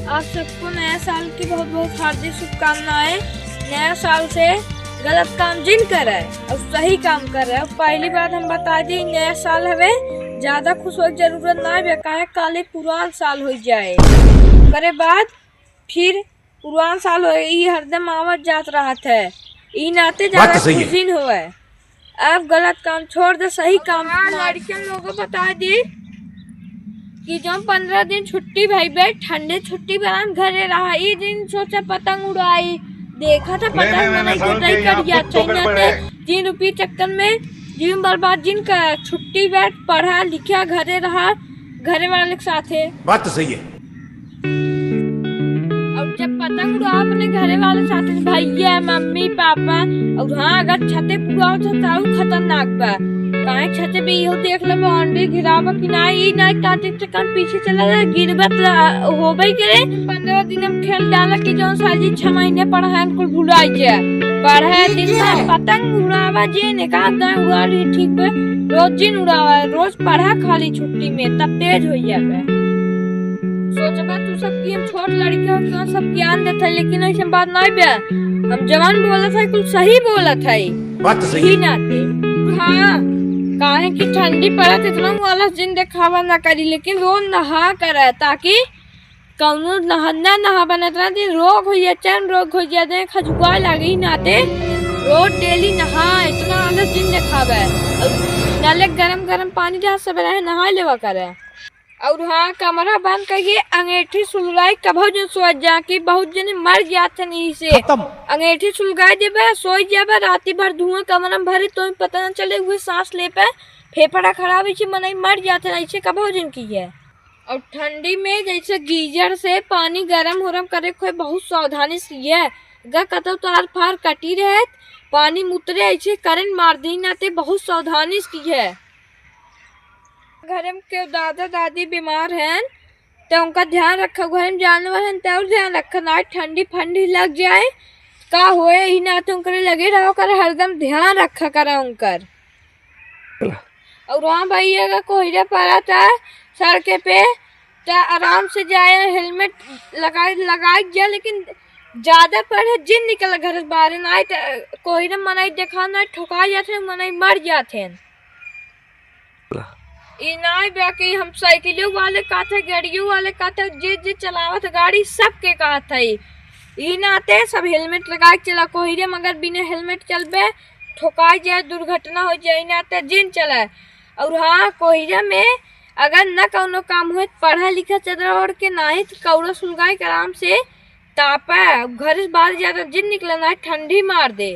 आप सबको नया साल की बहुत बहुत हार्दिक शुभकामनाएं। नया साल से गलत काम जिन करे और सही काम करे। और पहली बात हम बता दी, नया साल हवे ज्यादा खुश हो जरूरत ना है, काहे काले पुरान साल हो जाए करे बाद फिर पुरान साल हो हरदम आवत जात रहा है। ई नाते ज्यादा खुश दिन होवे। अब गलत काम छोड़ दे, सही काम। लड़कियों लोगों बता दी कि जो 15 दिन छुट्टी भाई बे ठंडे छुट्टी बरान घरे रहा। ई दिन सोचा पतंग उड़ाई, देखा था पतंग मनाई कटाई कर गया। 3 रुपये चक्कर में जीवन बर्बाद। जिनका छुट्टी बैठ पढ़ा लिखा घरे रहा घरे वाले के साथ है। बात तो सही है। और जब पतंग उड़ा अपने घरे वाले साथ भैया मम्मी पापा और हाँ अगर छते पूरा होता तो खतरनाक बा। काहे छते भी यो देख ले बाउंड्री घिरावा कि नहीं काटे टकन पीछे चला जा गिरबत होबे करे। 15 दिन हम खेल डाला कि जो साजी 6 महीने पढ़ा है कुल भुला जाए। पढ़े दिन में पतंग उड़ावा जे ने का दान उड़ा ली ठीक बे। रोज दिन उड़ावा, रोज पढ़ा खाली छुट्टी में तब तेज हो जाए। सोचबा तू सबकी हम छोट लड़कियों को सब ज्ञान देता है, लेकिन ऐसा बात नहीं बे। हम जवान बोला था कुल सही बोला था। बात सही नाते हाँ काहे कि ठंडी पड़त इतना वाला जिन देखावा ना करी, लेकिन रोज नहा करे ताकि कौनो नहा बनत रहे रोग हो जाए, चैन रोग हो जाए, खजुआ लगी नाते रोज डेली नहा इतना वाला जिन देखावे। नाले गरम गरम पानी जहाँ सब रहे नहा लेवा करे। और हाँ कमरा बंद करके अंगेठी सुलगाई कभो जो सोच जा कि बहुत जने मर जाते नहीं से। अंगेठी सुलगाई देबे सोच जाबे राती भर धुआं कमरा में भरे तो पता न चले हुए सांस ले पे फेफड़ा खराब है मनाई मर जाते ऐसे कभो जन की है। और ठंडी में जैसे गीजर से पानी गरम होरम करे कोई बहुत सावधानी से है। अगर कतो तार फार कटी रहे पानी मुतरे ऐसे करंट मार दी नाते बहुत सावधानी की है। घर में के दादा दादी बीमार हैं तो उनका ध्यान रखा। घर में जानवर हैं तो ध्यान रखा ना ठंडी फंडी लग जाए का होए ही ना तो उनके लगे रहो कर हरदम ध्यान रखा करा उनकर। और वहाँ भाई अगर कोहरा पड़ा था सड़के पे तो आराम से जाए, हेलमेट लगाए जाए, लेकिन ज्यादा पड़े जिन निकल घर बाहर ना कोहरा मनाई देखा ना ठोका जाते मनाई मर जाते। बाकी हम साइकिलों वाले का थे गाड़ियों वाले का थे जे चलावत गाड़ी सबके का थे। ई नाते सब हेलमेट लगा के चला। कोहरे मगर बिना हेलमेट चलबे ठोका जाए दुर्घटना हो जाए नाते जिन चला। और हाँ कोहरे में अगर न कौनो काम हो पढ़ा लिखा चदरा ओढ़ के ना ही कौड़ा सुलगाई के आराम से तापा घर से बाहर ज्यादा जिन निकला ना ठंडी मार दे।